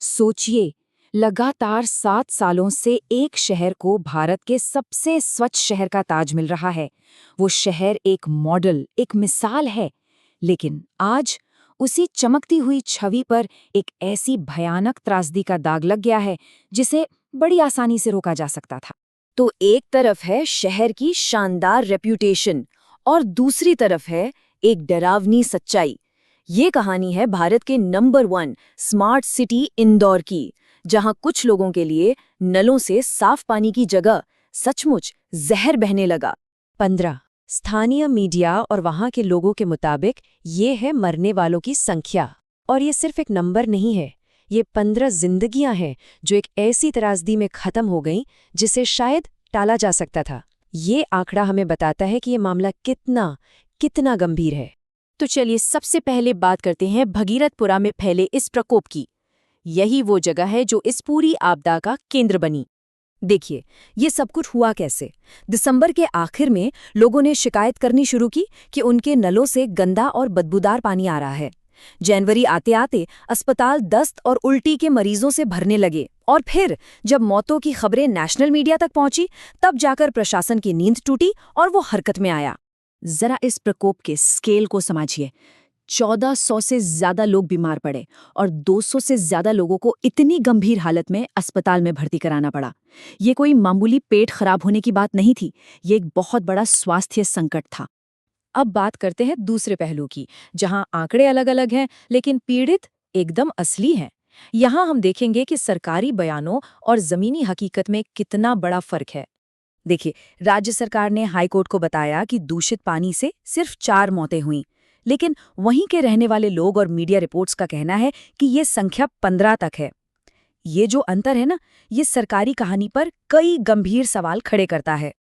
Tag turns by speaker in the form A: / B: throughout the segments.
A: सोचिए, लगातार 7 सालों से एक शहर को भारत के सबसे स्वच्छ शहर का ताज मिल रहा है। वो शहर एक मॉडल, एक मिसाल है। लेकिन आज उसी चमकती हुई छवि पर एक ऐसी भयानक त्रासदी का दाग लग गया है जिसे बड़ी आसानी से रोका जा सकता था। तो एक तरफ है शहर की शानदार रेप्यूटेशन और दूसरी तरफ है एक डरावनी सच्चाई। ये कहानी है भारत के नंबर 1 स्मार्ट सिटी इंदौर की, जहां कुछ लोगों के लिए नलों से साफ पानी की जगह सचमुच जहर बहने लगा। 15 स्थानीय मीडिया और वहां के लोगों के मुताबिक ये है मरने वालों की संख्या। और ये सिर्फ एक नंबर नहीं है, ये 15 जिंदगियां हैं जो एक ऐसी त्रासदी में खत्म हो गईं जिसे शायद टाला जा सकता था। ये आंकड़ा हमें बताता है कि ये मामला कितना गंभीर है। तो चलिए सबसे पहले बात करते हैं भगीरथपुरा में फैले इस प्रकोप की। यही वो जगह है जो इस पूरी आपदा का केंद्र बनी। देखिए, ये सब कुछ हुआ कैसे। दिसंबर के आखिर में लोगों ने शिकायत करनी शुरू की कि उनके नलों से गंदा और बदबूदार पानी आ रहा है। जनवरी आते आते अस्पताल दस्त और उल्टी के मरीजों से भरने लगे, और फिर जब मौतों की खबरें नेशनल मीडिया तक पहुंची, तब जाकर प्रशासन की नींद टूटी और वो हरकत में आया। जरा इस प्रकोप के स्केल को समझिए। 1400 से ज्यादा लोग बीमार पड़े और 200 से ज्यादा लोगों को इतनी गंभीर हालत में अस्पताल में भर्ती कराना पड़ा। ये कोई मामूली पेट खराब होने की बात नहीं थी, ये एक बहुत बड़ा स्वास्थ्य संकट था। अब बात करते हैं दूसरे पहलू की, जहां आंकड़े अलग अलग हैं लेकिन पीड़ित एकदम असली हैं। यहां हम देखेंगे कि सरकारी बयानों और जमीनी हकीकत में कितना बड़ा फर्क है। देखिए, राज्य सरकार ने हाईकोर्ट को बताया कि दूषित पानी से सिर्फ 4 मौतें हुईं, लेकिन वहीं के रहने वाले लोग और मीडिया रिपोर्ट्स का कहना है कि ये संख्या 15 तक है। ये जो अंतर है ना, ये सरकारी कहानी पर कई गंभीर सवाल खड़े करता है।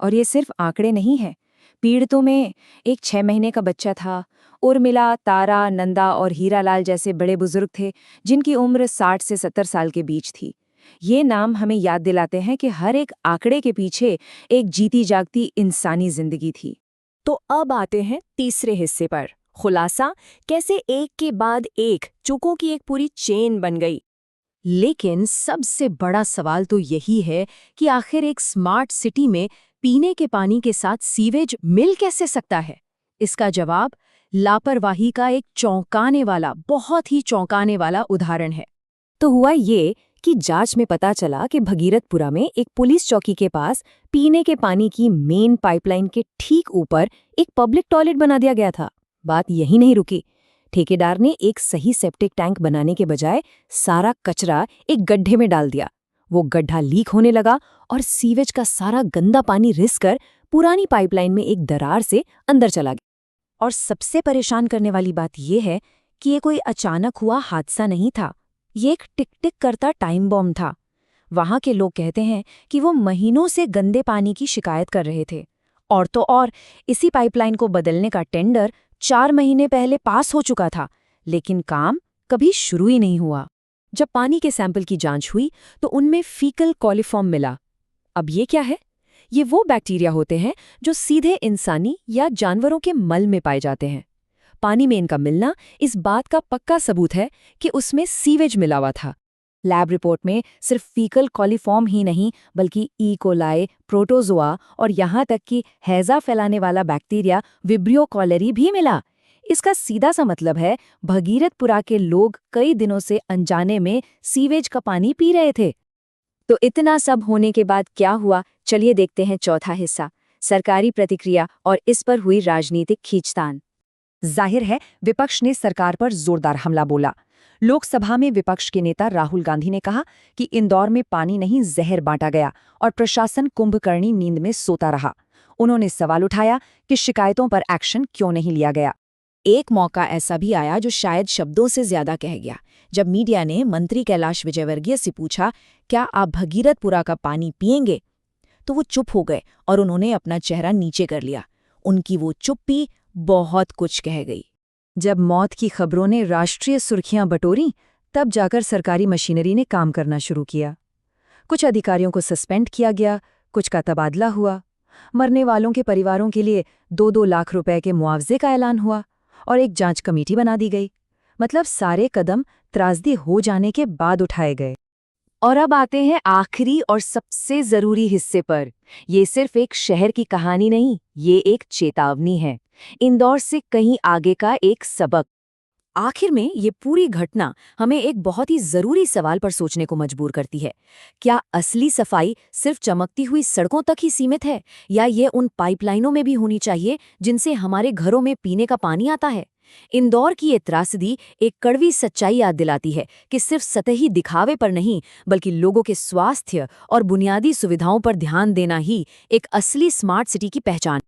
A: और ये सिर्फ आंकड़े नहीं है। पीड़ितों में एक 6 महीने का बच्चा था, उर्मिला, तारा, नंदा और हीरालाल जैसे बड़े बुजुर्ग थे जिनकी उम्र 60 से 70 साल के बीच थी। ये नाम हमें याद दिलाते हैं कि हर एक आंकड़े के पीछे एक जीती जागती इंसानी जिंदगी थी। तो अब आते हैं तीसरे हिस्से पर, खुलासा कैसे एक के बाद एक चूकों की एक पूरी चेन बन गई। लेकिन सबसे बड़ा सवाल तो यही है कि आखिर एक स्मार्ट सिटी में पीने के पानी के साथ सीवेज मिल कैसे सकता है। इसका जवाब लापरवाही का एक बहुत ही चौंकाने वाला उदाहरण है। तो हुआ ये कि जांच में पता चला कि भगीरथपुरा में एक पुलिस चौकी के पास पीने के पानी की मेन पाइपलाइन के ठीक ऊपर एक पब्लिक टॉयलेट बना दिया गया था। बात यही नहीं रुकी। ठेकेदार ने एक सही सेप्टिक टैंक बनाने के बजाय सारा कचरा एक गड्ढे में डाल दिया। वो गड्ढा लीक होने लगा और सीवेज का सारा गंदा पानी रिस कर पुरानी पाइपलाइन में एक दरार से अंदर चला गया। और सबसे परेशान करने वाली बात यह है कि ये कोई अचानक हुआ हादसा नहीं था, ये एक टिक टिक करता टाइम बॉम्ब था। वहां के लोग कहते हैं कि वो महीनों से गंदे पानी की शिकायत कर रहे थे। और तो और इसी पाइपलाइन को बदलने का टेंडर 4 महीने पहले पास हो चुका था, लेकिन काम कभी शुरू ही नहीं हुआ। जब पानी के सैंपल की जांच हुई तो उनमें फीकल कॉलिफॉर्म मिला। अब ये क्या है? ये वो बैक्टीरिया होते हैं जो सीधे इंसानी या जानवरों के मल में पाए जाते हैं। पानी में इनका मिलना इस बात का पक्का सबूत है कि उसमें सीवेज मिला हुआ था। लैब रिपोर्ट में सिर्फ फीकल कॉलिफॉर्म ही नहीं, बल्कि ई कोलाई, प्रोटोजोआ और यहाँ तक कि हैजा फैलाने वाला बैक्टीरिया विब्रियो कॉलेरी भी मिला। इसका सीधा सा मतलब है भगीरथपुरा के लोग कई दिनों से अनजाने में सीवेज का पानी पी रहे थे। तो इतना सब होने के बाद क्या हुआ, चलिए देखते हैं चौथा हिस्सा, सरकारी प्रतिक्रिया और इस पर हुई राजनीतिक खींचतान। जाहिर है विपक्ष ने सरकार पर जोरदार हमला बोला। लोकसभा में विपक्ष के नेता राहुल गांधी ने कहा कि इंदौर में पानी नहीं जहर बांटा गया और प्रशासन कुंभकर्णी नींद में सोता रहा। उन्होंने सवाल उठाया कि शिकायतों पर एक्शन क्यों नहीं लिया गया। एक मौका ऐसा भी आया जो शायद शब्दों से ज्यादा कह गया, जब मीडिया ने मंत्री कैलाश विजयवर्गीय से पूछा, क्या आप भगीरथपुरा का पानी पिएंगे? तो वो चुप हो गए और उन्होंने अपना चेहरा नीचे कर लिया। उनकी वो चुप्पी बहुत कुछ कह गई। जब मौत की खबरों ने राष्ट्रीय सुर्खियां बटोरी, तब जाकर सरकारी मशीनरी ने काम करना शुरू किया। कुछ अधिकारियों को सस्पेंड किया गया, कुछ का तबादला हुआ। मरने वालों के परिवारों के लिए 2-2 लाख रुपए के मुआवजे का ऐलान हुआ और एक जांच कमेटी बना दी गई। मतलब सारे कदम त्रासदी हो जाने के बाद उठाए गए। और अब आते हैं आखिरी और सबसे जरूरी हिस्से पर। ये सिर्फ एक शहर की कहानी नहीं, ये एक चेतावनी है। इंदौर से कहीं आगे का एक सबक। आखिर में ये पूरी घटना हमें एक बहुत ही जरूरी सवाल पर सोचने को मजबूर करती है। क्या असली सफाई सिर्फ चमकती हुई सड़कों तक ही सीमित है, या ये उन पाइपलाइनों में भी होनी चाहिए जिनसे हमारे घरों में पीने का पानी आता है? इंदौर की ये त्रासदी एक कड़वी सच्चाई याद दिलाती है कि सिर्फ सतही दिखावे पर नहीं, बल्कि लोगों के स्वास्थ्य और बुनियादी सुविधाओं पर ध्यान देना ही एक असली स्मार्ट सिटी की पहचान।